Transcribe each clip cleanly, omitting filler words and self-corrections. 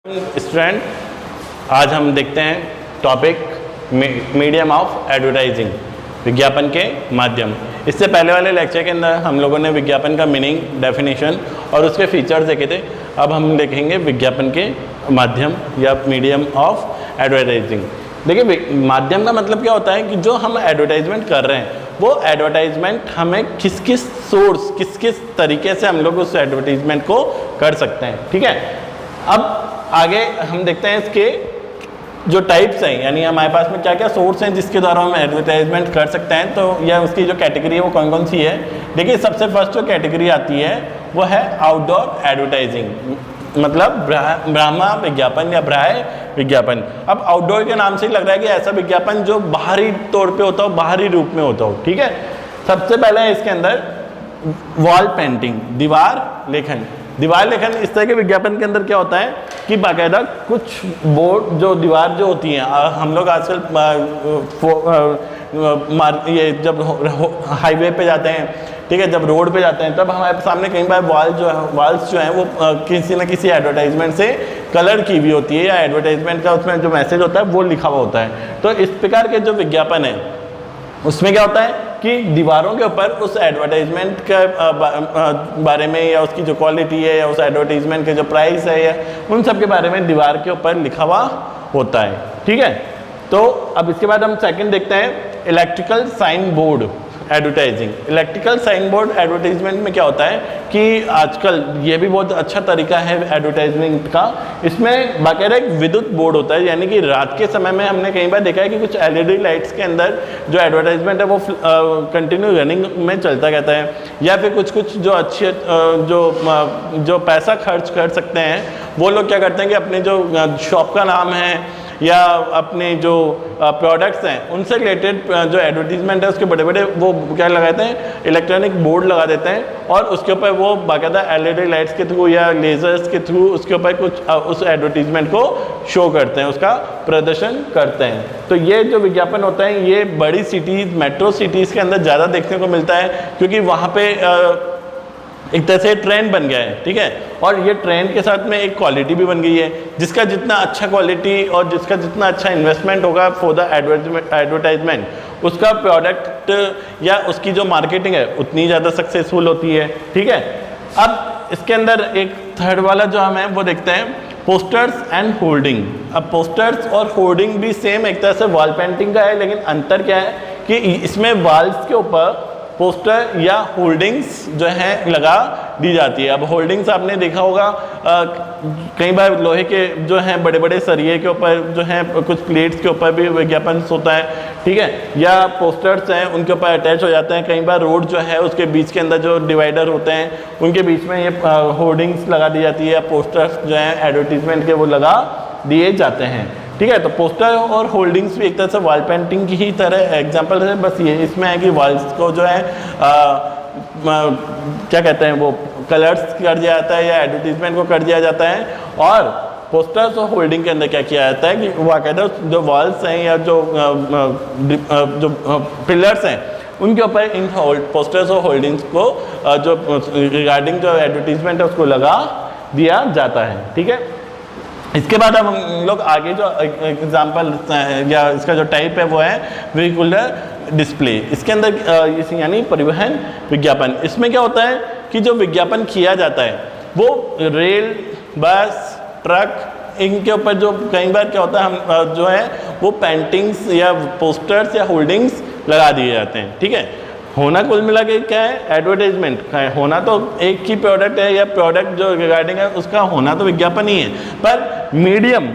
Student, आज हम देखते हैं टॉपिक मीडियम ऑफ एडवर्टाइजिंग, विज्ञापन के माध्यम। इससे पहले वाले लेक्चर के अंदर हम लोगों ने विज्ञापन का मीनिंग, डेफिनेशन और उसके फीचर्स देखे थे। अब हम देखेंगे विज्ञापन के माध्यम या मीडियम ऑफ एडवर्टाइजिंग। देखिए, माध्यम का मतलब क्या होता है कि जो हम एडवर्टाइजमेंट कर रहे हैं वो एडवर्टाइजमेंट हमें किस किस सोर्स, किस किस तरीके से हम लोग उस एडवर्टाइजमेंट को कर सकते हैं। ठीक है, अब आगे हम देखते हैं इसके जो टाइप्स हैं, यानी हमारे पास में क्या क्या सोर्स हैं जिसके द्वारा हम एडवर्टाइजमेंट कर सकते हैं। तो या उसकी जो कैटेगरी है वो कौन कौन सी है। देखिए, सबसे फर्स्ट जो कैटेगरी आती है वो है आउटडोर एडवर्टाइजिंग, मतलब ब्राह्मा विज्ञापन या ब्राह्य विज्ञापन। अब आउटडोर के नाम से ही लग रहा है कि ऐसा विज्ञापन जो बाहरी तौर पे होता हो, बाहरी रूप में होता हो। ठीक है, सबसे पहले है इसके अंदर वॉल पेंटिंग, दीवार लेखन। दीवार लेखन इस तरह के विज्ञापन के अंदर क्या होता है कि बाकायदा कुछ बोर्ड, जो दीवार जो होती हैं, हम लोग आजकल ये जब हाईवे पे जाते हैं, ठीक है, जब रोड पे जाते हैं, तब हमारे सामने कई बार वॉल्स जो हैं वो किसी न किसी एडवर्टाइजमेंट से कलर की हुई होती है या एडवर्टाइजमेंट का उसमें जो मैसेज होता है वो लिखा हुआ होता है। तो इस प्रकार के जो विज्ञापन है उसमें क्या होता है कि दीवारों के ऊपर उस एडवर्टाइजमेंट के बारे में या उसकी जो क्वालिटी है या उस एडवर्टाइजमेंट के जो प्राइस है या उन सब के बारे में दीवार के ऊपर लिखा हुआ होता है। ठीक है, तो अब इसके बाद हम सेकंड देखते हैं electrical sign board advertising. Electrical sign board advertisement में क्या होता है कि आजकल ये भी बहुत अच्छा तरीका है एडवर्टाइजमेंट का। इसमें बाकायदा एक विद्युत बोर्ड होता है, यानी कि रात के समय में हमने कई बार देखा है कि कुछ एलईडी लाइट्स के अंदर जो एडवर्टाइजमेंट है वो कंटिन्यू रनिंग में चलता रहता है। या फिर कुछ जो अच्छे जो पैसा खर्च कर सकते हैं वो लोग क्या करते हैं कि अपने जो शॉप का नाम है या अपने जो प्रोडक्ट्स हैं उनसे रिलेटेड जो एडवर्टीजमेंट है उसके बड़े बड़े वो क्या लगाते हैं, इलेक्ट्रॉनिक बोर्ड लगा देते हैं और उसके ऊपर वो बाकायदा एलईडी लाइट्स के थ्रू या लेजर्स के थ्रू उसके ऊपर कुछ उस एडवर्टीजमेंट को शो करते हैं, उसका प्रदर्शन करते हैं। तो ये जो विज्ञापन होता है ये बड़ी सिटीज़, मेट्रो सिटीज़ के अंदर ज़्यादा देखने को मिलता है, क्योंकि वहाँ पे एक तरह से ट्रेंड बन गया है। ठीक है, और ये ट्रेंड के साथ में एक क्वालिटी भी बन गई है, जिसका जितना अच्छा क्वालिटी और जिसका जितना अच्छा इन्वेस्टमेंट होगा फॉर द एडवर्टाइजमेंट, उसका प्रोडक्ट या उसकी जो मार्केटिंग है उतनी ज़्यादा सक्सेसफुल होती है। ठीक है, अब इसके अंदर एक थर्ड वाला जो हम है वो देखते हैं पोस्टर्स एंड होर्डिंग। अब पोस्टर्स और होर्डिंग भी सेम एक तरह से वॉल पेंटिंग का है, लेकिन अंतर क्या है कि इसमें वॉल्स के ऊपर पोस्टर या होल्डिंग्स जो है लगा दी जाती है। अब होल्डिंग्स आपने देखा होगा कई बार लोहे के जो हैं बड़े बड़े सरिये के ऊपर जो हैं कुछ प्लेट्स के ऊपर भी विज्ञापन होता है। ठीक है, या पोस्टर्स हैं उनके ऊपर अटैच हो जाते हैं। कई बार रोड जो है उसके बीच के अंदर जो डिवाइडर होते हैं उनके बीच में ये होर्डिंग्स लगा दी जाती है या पोस्टर्स जो हैं एडवर्टीजमेंट के वो लगा दिए जाते हैं। ठीक है, तो पोस्टर और होल्डिंग्स भी एक तरह से वॉल पेंटिंग की ही तरह एग्जांपल है, बस ये इसमें है कि वॉल्स को जो है क्या कहते हैं वो कलर्स कर दिया जाता है या एडवर्टीजमेंट को कर दिया जाता है। और पोस्टर्स और होल्डिंग के अंदर क्या किया जाता है कि बाकायदा जो वॉल्स हैं या जो पिलर्स हैं उनके ऊपर इन पोस्टर्स और होल्डिंग्स को जो रिगार्डिंग जो एडवर्टीजमेंट है उसको लगा दिया जाता है। ठीक है, इसके बाद अब हम लोग आगे जो एग्जांपल या इसका जो टाइप है वो है वेहिकुलर डिस्प्ले। इसके अंदर यानी परिवहन विज्ञापन। इसमें क्या होता है कि जो विज्ञापन किया जाता है वो रेल, बस, ट्रक, इनके ऊपर जो कई बार क्या होता है हम जो है वो पेंटिंग्स या पोस्टर्स या होल्डिंग्स लगा दिए जाते हैं। ठीक है, होना कुल मिला के क्या है, एडवर्टाइजमेंट होना तो एक ही प्रोडक्ट है या प्रोडक्ट जो रिगार्डिंग है उसका होना तो विज्ञापन ही है, पर मीडियम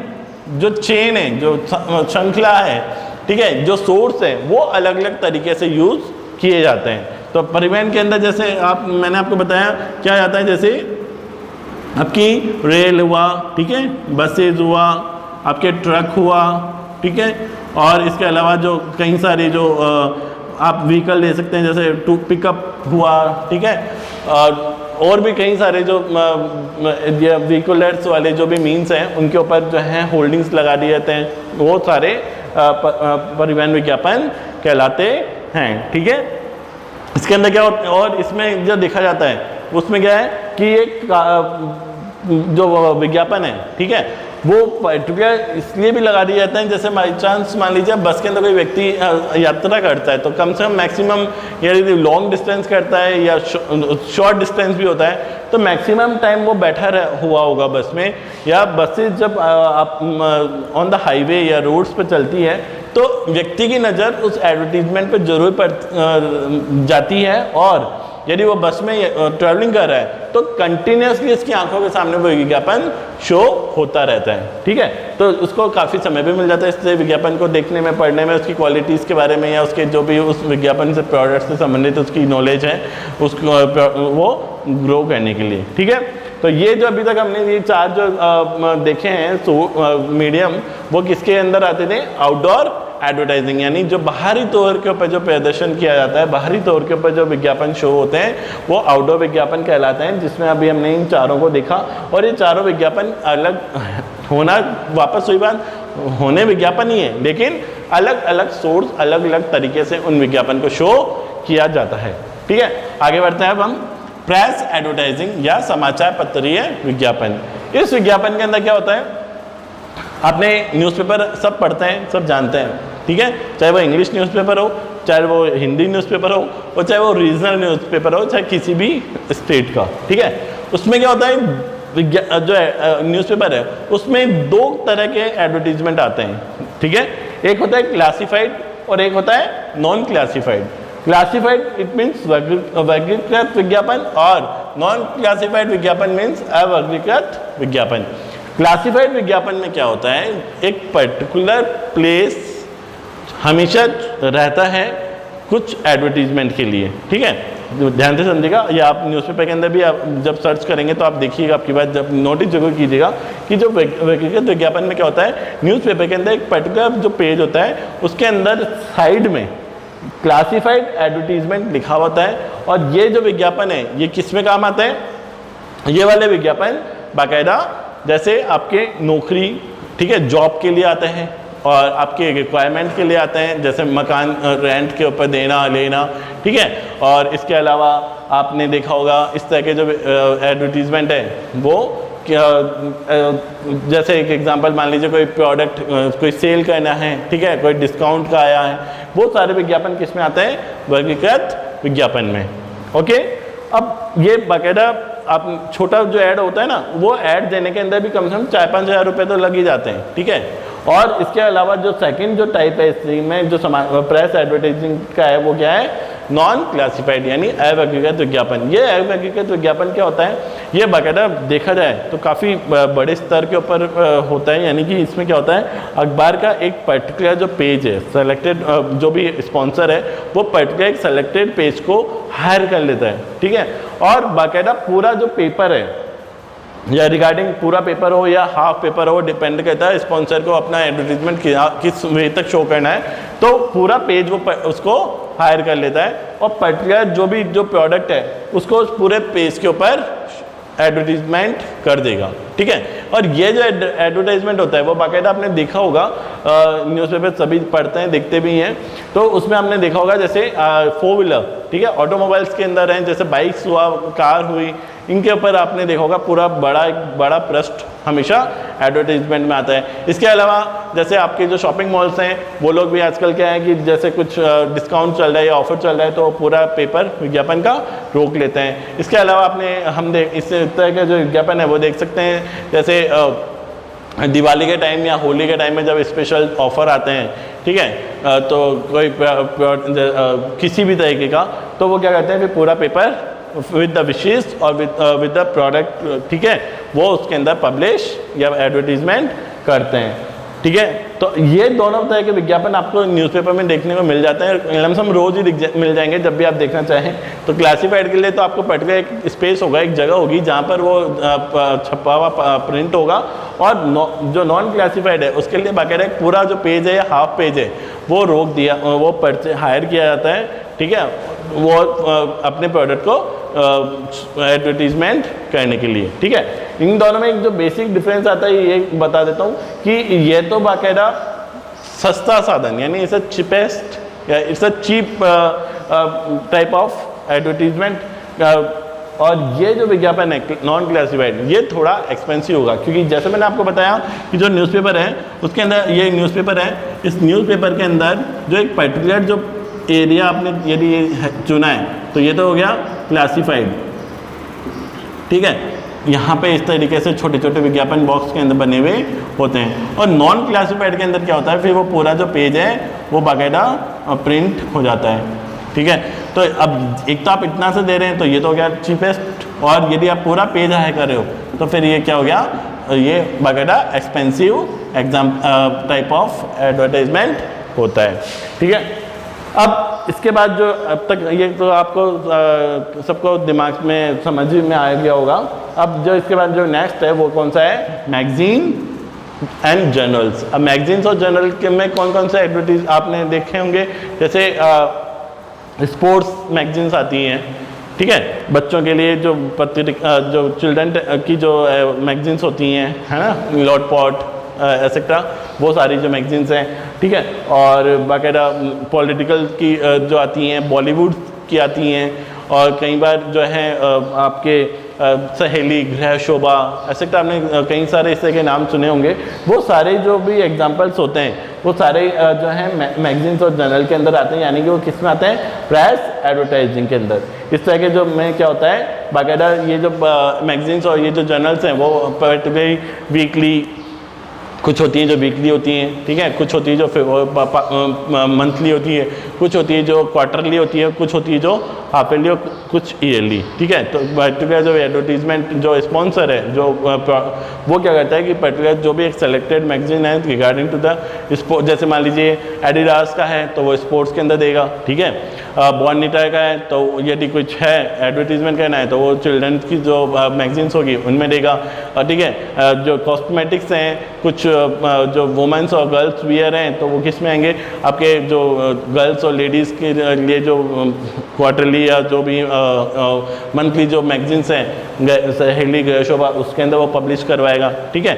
जो चेन है, जो श्रृंखला है, ठीक है, जो सोर्स है वो अलग अलग तरीके से यूज़ किए जाते हैं। तो परिवहन के अंदर जैसे मैंने आपको बताया क्या जाता है, जैसे आपकी रेल हुआ, ठीक है, बसेज हुआ, आपके ट्रक हुआ, ठीक है, और इसके अलावा जो कई सारे जो आप व्हीकल ले सकते हैं जैसे टू पिकअप हुआ, ठीक है, और भी कई सारे जो व्हीकुलर्स वाले जो भी मीन्स हैं उनके ऊपर जो है होल्डिंग्स लगा दिए जाते हैं, वो सारे परिवहन विज्ञापन कहलाते हैं। ठीक है, इसके अंदर क्या और इसमें जो देखा जाता है उसमें क्या है कि एक जो विज्ञापन है, ठीक है, वो पर्टिकुलर इसलिए भी लगा दिए जाते हैं, जैसे बाई चांस मान लीजिए बस के अंदर कोई व्यक्ति यात्रा करता है तो कम से कम मैक्सिमम यदि लॉन्ग डिस्टेंस करता है या शॉर्ट डिस्टेंस भी होता है तो मैक्सिमम टाइम वो बैठा हुआ होगा बस में, या बसेज जब आप ऑन द हाईवे या रोड्स पे चलती है तो व्यक्ति की नज़र उस एडवर्टीजमेंट पे जरूर जाती है, और यदि वो बस में ट्रैवलिंग कर रहा है तो कंटिन्यूसली इसकी आंखों के सामने वो विज्ञापन शो होता रहता है, ठीक है। तो उसको काफ़ी समय भी मिल जाता है इससे विज्ञापन को देखने में, पढ़ने में, उसकी क्वालिटीज़ के बारे में या उसके जो भी उस विज्ञापन से प्रोडक्ट से संबंधित उसकी नॉलेज है उसको वो ग्रो करने के लिए, ठीक है। तो ये जो अभी तक हमने ये 4 जो देखे हैं मीडियम, वो किसके अंदर आते थे? आउटडोर एडवर्टाइजिंग, यानी जो बाहरी तौर के ऊपर जो प्रदर्शन किया जाता है, बाहरी तौर के ऊपर जो विज्ञापन शो होते हैं वो आउटडोर विज्ञापन कहलाते हैं, जिसमें अभी हमने इन चारों को देखा। और ये चारों विज्ञापन अलग होना, वापस वही बात, होने विज्ञापन ही है, लेकिन अलग अलग सोर्स, अलग अलग तरीके से उन विज्ञापन को शो किया जाता है, ठीक है। आगे बढ़ते हैं अब हम प्रेस एडवर्टाइजिंग या समाचार पत्रीय विज्ञापन। इस विज्ञापन के अंदर क्या होता है? आपने न्यूज़पेपर सब पढ़ते हैं, सब जानते हैं, ठीक है, चाहे वो इंग्लिश न्यूज़पेपर हो, चाहे वो हिंदी न्यूज़पेपर हो, और चाहे वो रीजनल न्यूज़पेपर हो, चाहे किसी भी स्टेट का, ठीक है। उसमें क्या होता है, जो है न्यूज़पेपर है उसमें 2 तरह के एडवर्टीजमेंट आते हैं, ठीक है। एक होता है क्लासिफाइड और एक होता है non classified. Classified it means वर्गीकृत विज्ञापन, और नॉन क्लासिफाइड विज्ञापन मीन्स अवर्गीकृत विज्ञापन। क्लासिफाइड विज्ञापन में क्या होता है? एक पर्टिकुलर प्लेस हमेशा रहता है कुछ एडवर्टीजमेंट के लिए, ठीक है। ध्यान से समझिएगा, या आप न्यूज़पेपर के अंदर भी आप जब सर्च करेंगे तो आप देखिएगा, आपकी बात जब नोटिस जरूर कीजिएगा कि जो व्यक्तिगत विज्ञापन में क्या होता है, न्यूज़पेपर के अंदर एक पर्टिकुलर जो पेज होता है उसके अंदर साइड में क्लासिफाइड एडवर्टीजमेंट लिखा होता है, और ये जो विज्ञापन है ये किस में काम आता है? ये वाले विज्ञापन बाकायदा जैसे आपके नौकरी, ठीक है, जॉब के लिए आते हैं, और आपके रिक्वायरमेंट के लिए आते हैं, जैसे मकान रेंट के ऊपर देना लेना, ठीक है। और इसके अलावा आपने देखा होगा इस तरह के जो एडवर्टीजमेंट है वो क्या, जैसे एक एग्जांपल मान लीजिए कोई प्रोडक्ट कोई सेल करना है, ठीक है, कोई डिस्काउंट का आया है, वो सारे विज्ञापन किस में आते हैं? वर्गीकृत विज्ञापन में, ओके। अब ये बाकायदा आप छोटा जो ऐड होता है ना, वो ऐड देने के अंदर भी कम से कम 4-5 हज़ार रुपये तो लग ही जाते हैं, ठीक है। और इसके अलावा जो सेकंड जो टाइप है इसमें जो प्रेस एडवर्टाइजिंग का है वो क्या है? नॉन क्लासिफाइड, यानी अवर्गीकृत विज्ञापन। ये अवर्गीकृत विज्ञापन क्या होता है? ये बाकायदा देखा जाए तो काफ़ी बड़े स्तर के ऊपर होता है, यानी कि इसमें क्या होता है, अखबार का एक पर्टिकुलर जो पेज है, सेलेक्टेड जो भी स्पॉन्सर है वो पर्टिकुलर एक सेलेक्टेड पेज को हायर कर लेता है, ठीक है। और बाकायदा पूरा जो पेपर है या रिगार्डिंग पूरा पेपर हो या हाफ पेपर हो, डिपेंड करता है स्पॉन्सर को अपना एडवर्टीजमेंट किस वे तक शो करना है, तो पूरा पेज वो उसको हायर कर लेता है, और पर्टिकुलर जो प्रोडक्ट है उसको उस पूरे पेज के ऊपर एडवर्टीजमेंट कर देगा, ठीक है। और ये जो एडवर्टाइजमेंट होता है वो बाकायदा आपने देखा होगा, न्यूज़पेपर सभी पढ़ते हैं, देखते भी हैं, तो उसमें हमने देखा होगा जैसे 4 व्हीलर, ठीक है, ऑटोमोबाइल्स के अंदर हैं, जैसे बाइक्स हुआ, कार हुई, इनके ऊपर आपने देखा होगा पूरा एक बड़ा पृष्ठ हमेशा एडवर्टाइजमेंट में आता है। इसके अलावा जैसे आपके जो शॉपिंग मॉल्स हैं वो लोग भी आजकल क्या है कि जैसे कुछ डिस्काउंट चल रहा है या ऑफर चल रहा है तो पूरा पेपर विज्ञापन का रोक लेते हैं। इसके अलावा हम इस तरह का जो विज्ञापन है वो देख सकते हैं, जैसे दिवाली के टाइम या होली के टाइम में जब स्पेशल ऑफर आते हैं, ठीक है, तो कोई किसी भी तरीके का, तो वो क्या करते हैं फिर पूरा पेपर विद द विशेष और विद द प्रोडक्ट, ठीक है, वो उसके अंदर पब्लिश या एडवर्टीजमेंट करते हैं, ठीक है। तो ये दोनों तरह के विज्ञापन आपको न्यूज़पेपर में देखने को मिल जाते हैं, लमसम रोज़ ही मिल जाएंगे जब भी आप देखना चाहें। तो क्लासिफाइड के लिए तो आपको पर्टिकुलर एक स्पेस होगा, एक जगह होगी जहाँ पर वो छपा हुआ प्रिंट होगा, और जो नॉन क्लासिफाइड है उसके लिए बाकायदा एक पूरा जो पेज है या हाफ पेज है वो रोक दिया, वो हायर किया जाता है, ठीक है, वो अपने प्रोडक्ट को एडवर्टीजमेंट करने के लिए, ठीक है। इन दोनों में एक जो बेसिक डिफरेंस आता है ये बता देता हूँ कि ये तो बाकायदा सस्ता साधन, यानी इट्स अ चीपेस्ट या it's a cheap type of advertisement, और ये जो विज्ञापन है नॉन क्लासिफाइड, ये थोड़ा एक्सपेंसिव होगा, क्योंकि जैसे मैंने आपको बताया कि जो न्यूज़पेपर है उसके अंदर, ये न्यूज़पेपर है, इस न्यूज़पेपर के अंदर जो एक पर्टिकुलर जो एरिया आपने यदि ये चुना है तो ये तो हो गया क्लासिफाइड, ठीक है। यहाँ पे इस तरीके से छोटे छोटे विज्ञापन बॉक्स के अंदर बने हुए होते हैं। और नॉन क्लासिफाइड के अंदर क्या होता है, फिर वो पूरा जो पेज है वो बाकायदा प्रिंट हो जाता है, ठीक है। तो अब एक तो आप इतना से दे रहे हैं तो ये तो हो गया चीपेस्ट, और यदि आप पूरा पेज हाई कर रहे हो तो फिर ये क्या हो गया, ये बाकायदा expensive exam type of advertisement होता है, ठीक है। अब इसके बाद जो अब तक ये तो आपको सबको दिमाग में समझ में आ गया होगा। अब जो इसके बाद जो नेक्स्ट है वो कौन सा है, मैगजीन एंड जर्नल्स। अब मैगजीन्स और जर्नल के में कौन कौन से एडवर्टीज आपने देखे होंगे, जैसे स्पोर्ट्स मैगजीन्स आती हैं, ठीक है, बच्चों के लिए जो पत्रिका जो चिल्ड्रन की जो मैगजीन्स होती हैं, है ना, लॉट पॉट एक्सेट्रा, वो सारी जो मैगजीन्स हैं, ठीक है। और बाकायदा पॉलिटिकल की जो आती हैं, बॉलीवुड की आती हैं, और कई बार जो है आपके सहेली, गृह शोभा एक्सेट्रा, आपने कई सारे इस तरह के नाम सुने होंगे। वो सारे जो भी एग्जांपल्स होते हैं वो सारे जो हैं मैगजीन्स और जर्नल के अंदर आते हैं, यानी कि वो किस में आते हैं, प्रेस एडवर्टाइजिंग के अंदर। इस तरह के जो में क्या होता है, बाकायदा ये जो मैगजीन्स और ये जो जर्नल्स हैं वो पर्टिकुलरली वीकली, कुछ होती हैं जो वीकली होती हैं, ठीक है, कुछ होती है जो मंथली होती है, कुछ होती है जो क्वार्टरली होती है, कुछ होती है जो हाफ ईयरली और कुछ ईयरली, ठीक है। तो पर्टिकुलर जो एडवर्टीजमेंट जो स्पॉन्सर है जो वो क्या करता है कि पर्टिकुलर जो भी एक सेलेक्टेड मैगजीन है रिगार्डिंग टू द स्पोर्ट, जैसे मान लीजिए एडिडास का है तो वो स्पोर्ट्स के अंदर देगा, ठीक है। बॉर्नविटा का है तो यदि कुछ है एडवर्टीजमेंट करना है तो वो चिल्ड्रन की जो मैगजीन्स होगी उनमें देगा, ठीक है। जो कॉस्मेटिक्स हैं, कुछ जो वुमेंस और गर्ल्स वियर हैं तो वो किस में आएंगे, आपके जो गर्ल्स और लेडीज़ के लिए जो क्वार्टरली या जो भी मंथली जो मैगजीन्स हैं, सहेली, गृह शोभा, उसके अंदर वो पब्लिश करवाएगा, ठीक है।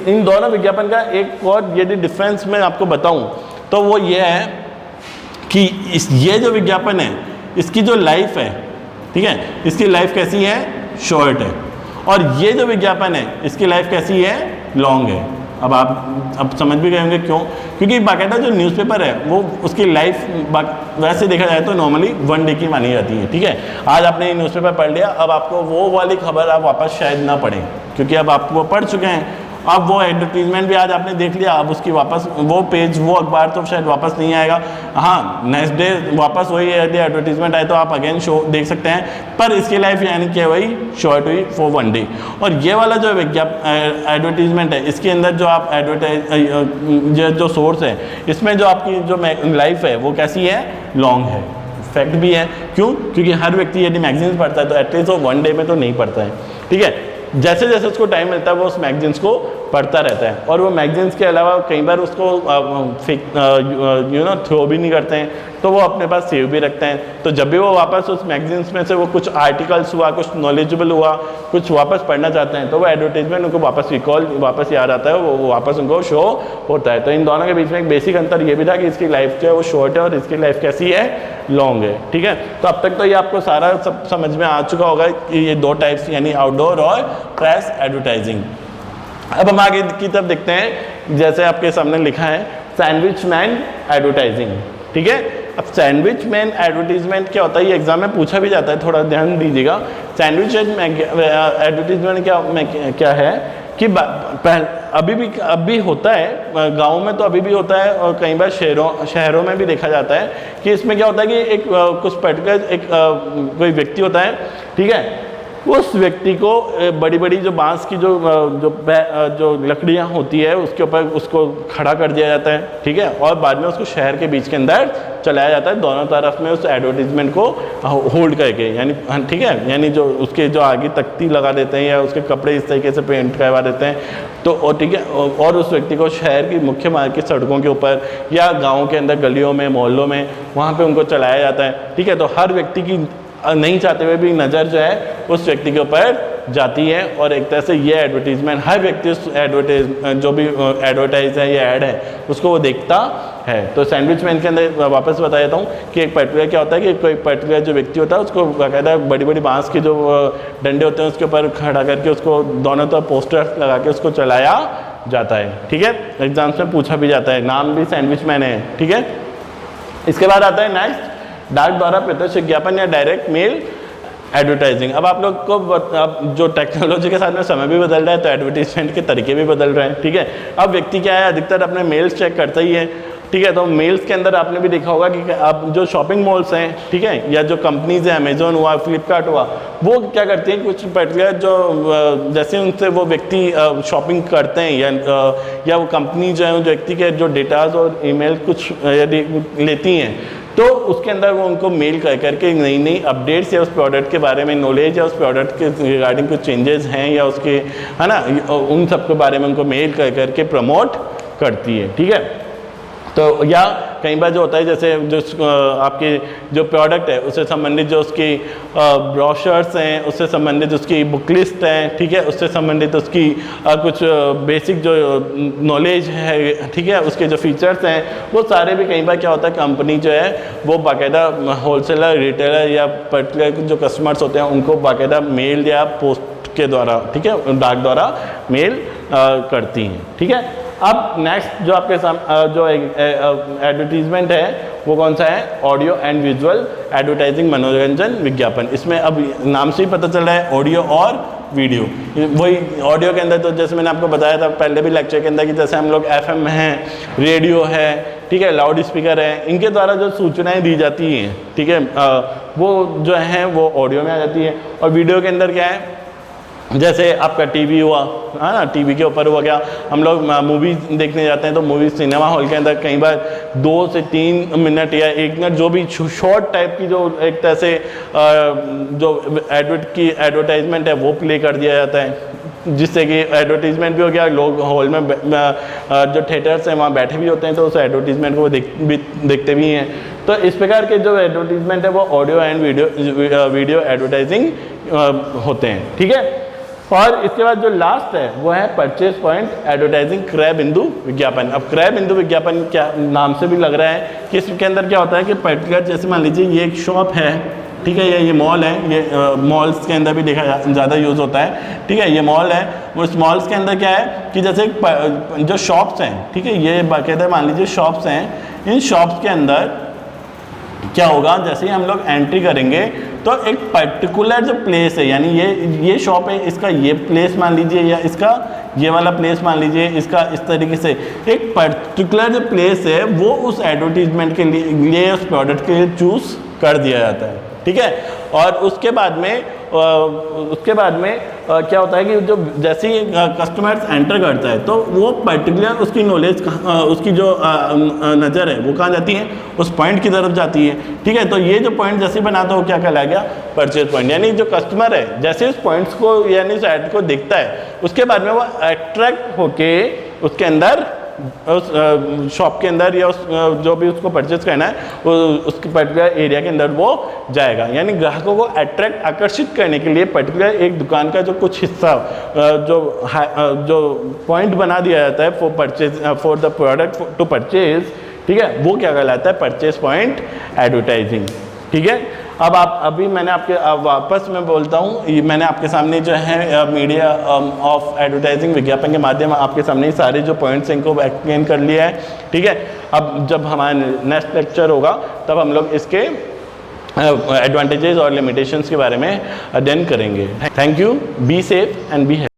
इन दोनों विज्ञापन का एक और यदि डिफरेंस मैं आपको बताऊं तो वो ये है कि ये जो विज्ञापन है इसकी जो लाइफ है, ठीक है, इसकी लाइफ कैसी है, शॉर्ट है, और ये जो विज्ञापन है इसकी लाइफ कैसी है, लॉन्ग है। अब समझ भी गए होंगे क्यों, क्योंकि बाकायदा जो न्यूज़पेपर है वो उसकी लाइफ वैसे देखा जाए तो नॉर्मली 1 डे की मानी जाती है, ठीक है। आज आपने न्यूज़पेपर पढ़ लिया, अब आपको वो वाली खबर आप वापस शायद ना पढ़ें, क्योंकि अब आप वो पढ़ चुके हैं। अब वो एडवर्टीजमेंट भी आज आपने देख लिया, अब उसकी वापस वो पेज, वो अखबार तो शायद वापस नहीं आएगा। हाँ, नेक्स्ट डे वापस वही यदि एडवर्टीजमेंट आए तो आप अगेन शो देख सकते हैं, पर इसकी लाइफ यानी कि वही शॉर्ट हुई फॉर 1 डे। और ये वाला जो एडवर्टीजमेंट है इसके अंदर जो आप जो सोर्स है इसमें जो आपकी जो लाइफ है वो कैसी है, लॉन्ग है। फैक्ट भी है, क्यों, क्योंकि हर व्यक्ति यदि मैगजीन्स पढ़ता है तो एटलीस्ट वो 1 डे में तो नहीं पढ़ता है, ठीक है। जैसे जैसे उसको टाइम मिलता है वो उस मैगजीन्स को पढ़ता रहता है, और वो मैगजीन्स के अलावा कई बार उसको थ्रो भी नहीं करते हैं, तो वो अपने पास सेव भी रखते हैं। तो जब भी वो वापस उस मैगजीन्स में से वो कुछ आर्टिकल्स हुआ, कुछ नॉलेजेबल हुआ, कुछ वापस पढ़ना चाहते हैं तो वो एडवर्टीजमेंट उनको वापस याद आता है, वो वापस उनको शो होता है। तो इन दोनों के बीच में एक बेसिक अंतर ये भी था कि इसकी लाइफ जो है वो शॉर्ट है और इसकी लाइफ कैसी है, लॉन्ग है, ठीक है। तो अब तक तो ये आपको सारा सब समझ में आ चुका होगा कि ये 2 टाइप्स यानी आउटडोर और प्रेस एडवर्टाइजिंग। अब हम आगे की तरफ देखते हैं, जैसे आपके सामने लिखा है सैंडविच मैन एडवर्टाइजिंग, ठीक है। अब सैंडविच मैन एडवर्टीजमेंट क्या होता है, ये एग्जाम में पूछा भी जाता है, थोड़ा ध्यान दीजिएगा। सैंडविच एडवर्टीजमेंट क्या है कि अब भी होता है, गाँव में तो अभी भी होता है, और कई बार शहरों में भी देखा जाता है कि इसमें क्या होता है कि एक कुछ पर्टिकुलर कोई व्यक्ति होता है, ठीक है, उस व्यक्ति को बड़ी बड़ी जो बांस की जो लकड़ियाँ होती है उसके ऊपर उसको खड़ा कर दिया जाता है, ठीक है, और बाद में उसको शहर के बीच के अंदर चलाया जाता है, दोनों तरफ में उस एडवर्टीजमेंट को होल्ड करके, यानी ठीक है, यानी जो उसके जो आगे तख्ती लगा देते हैं या उसके कपड़े इस तरीके से पेंट करवा देते हैं, तो और ठीक है, और उस व्यक्ति को शहर की मुख्य मार्ग की सड़कों के ऊपर या गाँव के अंदर गलियों में, मोहल्लों में, वहाँ पर उनको चलाया जाता है, ठीक है। तो हर व्यक्ति की नहीं चाहते हुए भी नज़र जो है उस व्यक्ति के ऊपर जाती है और एक तरह से ये एडवर्टीजमेंट हर व्यक्ति उस जो भी एडवर्टाइज है या ऐड है उसको वो देखता है। तो सैंडविच मैन के अंदर वापस बता देता हूँ कि एक पर्टिकुलर क्या होता है कि कोई पर्टिकुलर जो व्यक्ति होता है उसको बाकायदा बड़ी बड़ी बांस के जो डंडे होते हैं उसके ऊपर खड़ा करके उसको दोनों तरफ पोस्टर लगा के उसको चलाया जाता है। ठीक है, एग्जाम्स में पूछा भी जाता है, नाम भी सैंडविच मैन है। ठीक है, इसके बाद आता है नेक्स्ट, डाक द्वारा प्रत्यक्ष विज्ञापन या डायरेक्ट मेल एडवर्टाइजिंग। अब आप लोग को अब जो टेक्नोलॉजी के साथ में समय भी बदल रहा है तो एडवर्टीजमेंट के तरीके भी बदल रहे हैं। ठीक है, अब व्यक्ति क्या है अधिकतर अपने मेल्स चेक करता ही है। ठीक है, तो मेल्स के अंदर आपने भी देखा होगा कि अब जो शॉपिंग मॉल्स हैं, ठीक है, या जो कंपनीज हैं, अमेजोन हुआ, फ्लिपकार्ट हुआ, वो क्या करती हैं कुछ पर्टिकुलर जो जैसे उनसे वो व्यक्ति शॉपिंग करते हैं या वो कंपनी जो है उस व्यक्ति के जो डेटाज और ईमेल कुछ यदि लेती हैं तो उसके अंदर वो उनको मेल कर करके नई नई अपडेट्स या उस प्रोडक्ट के बारे में नॉलेज या उस प्रोडक्ट के रिगार्डिंग कुछ चेंजेस हैं या उसके है ना उन सब के बारे में उनको मेल कर करके प्रमोट करती है। ठीक है, तो या कई बार जो होता है जैसे जो आपके जो प्रोडक्ट है उससे संबंधित जो उसकी ब्रोशर्स हैं, उससे संबंधित उसकी बुक लिस्ट है, ठीक है, उससे संबंधित उसकी कुछ बेसिक जो नॉलेज है, ठीक है, उसके जो फीचर्स हैं वो सारे भी कई बार क्या होता है कंपनी जो है वो बाकायदा होलसेलर, रिटेलर या पर्टिकुलर जो कस्टमर्स होते हैं उनको बाकायदा मेल या पोस्ट के द्वारा, ठीक है, डाक द्वारा मेल करती हैं। ठीक है, अब नेक्स्ट जो आपके जो एडवर्टीजमेंट है वो कौन सा है, ऑडियो एंड विजुअल एडवर्टाइजिंग मनोरंजन विज्ञापन। इसमें अब नाम से ही पता चल रहा है ऑडियो और वीडियो। वही ऑडियो के अंदर तो जैसे मैंने आपको बताया था पहले भी लेक्चर के अंदर कि जैसे हम लोग FM हैं, रेडियो है, ठीक है, लाउड स्पीकर है, इनके द्वारा जो सूचनाएं दी जाती हैं, ठीक है, वो जो हैं वो ऑडियो में आ जाती है। और वीडियो के अंदर क्या है, जैसे आपका टीवी हुआ, है ना, टीवी के ऊपर हुआ क्या, हम लोग मूवी देखने जाते हैं तो मूवी सिनेमा हॉल के अंदर कई बार 2 से 3 मिनट या 1 मिनट जो भी शॉर्ट टाइप की जो एक तरह से जो एडवर्टाइजमेंट है वो प्ले कर दिया जाता है, जिससे कि एडवर्टीजमेंट भी हो गया, लोग हॉल में जो थिएटर्स हैं वहाँ बैठे भी होते हैं तो उस एडवर्टीजमेंट को वो देखते भी हैं। तो इस प्रकार के जो एडवर्टीजमेंट है वो ऑडियो एंड वीडियो एडवर्टाइजिंग होते हैं। ठीक है, और इसके बाद जो लास्ट है वो है परचेज पॉइंट एडवर्टाइजिंग, क्रय बिंदु विज्ञापन। अब क्रय बिंदु विज्ञापन क्या नाम से भी लग रहा है कि इसके अंदर क्या होता है कि पर्टिकुलर जैसे मान लीजिए ये एक शॉप है, ठीक है, ये मॉल है, ये मॉल्स के अंदर भी देखा ज़्यादा यूज़ होता है। ठीक है, ये मॉल है, उस मॉल्स के अंदर क्या है कि जैसे जो शॉप्स हैं, ठीक है, ये बाकायदा मान लीजिए शॉप्स हैं, इन शॉप्स के अंदर क्या होगा जैसे ही हम लोग एंट्री करेंगे तो एक पर्टिकुलर जो प्लेस है, यानी ये शॉप है, इसका ये प्लेस मान लीजिए या इसका ये वाला प्लेस मान लीजिए, इसका इस तरीके से एक पर्टिकुलर जो प्लेस है वो उस एडवर्टीजमेंट के लिए उस प्रोडक्ट के लिए चूज़ कर दिया जाता है। ठीक है, और उसके बाद में क्या होता है कि जो जैसे ही कस्टमर्स एंटर करता है तो वो पर्टिकुलर उसकी नॉलेज उसकी जो नज़र है वो कहाँ जाती है, उस पॉइंट की तरफ जाती है। ठीक है, तो ये जो पॉइंट जैसे ही बनाता है वो क्या कहला गया, परचेज पॉइंट। यानी जो कस्टमर है जैसे उस पॉइंट्स को यानी उस ऐड को देखता है उसके बाद में वो अट्रैक्ट होके उसके अंदर उस शॉप के अंदर या उस जो भी उसको परचेज करना है उसके पर्टिकुलर एरिया के अंदर वो जाएगा। ग्राहकों को अट्रैक्ट आकर्षित करने के लिए पर्टिकुलर एक दुकान का जो कुछ हिस्सा जो पॉइंट बना दिया जाता है for the product to purchase, ठीक है, वो क्या कहलाता है, परचेज पॉइंट एडवर्टाइजिंग। ठीक है, अब अभी मैंने आपके वापस मैं बोलता हूँ, मैंने आपके सामने जो है मीडिया ऑफ एडवर्टाइजिंग विज्ञापन के माध्यम आपके सामने सारे जो पॉइंट्स हैं इनको एक्सप्लेन कर लिया है। ठीक है, अब जब हमारा नेक्स्ट लेक्चर होगा तब हम लोग इसके एडवांटेजेस और लिमिटेशंस के बारे में अध्ययन करेंगे। Thank you, be safe and be happy.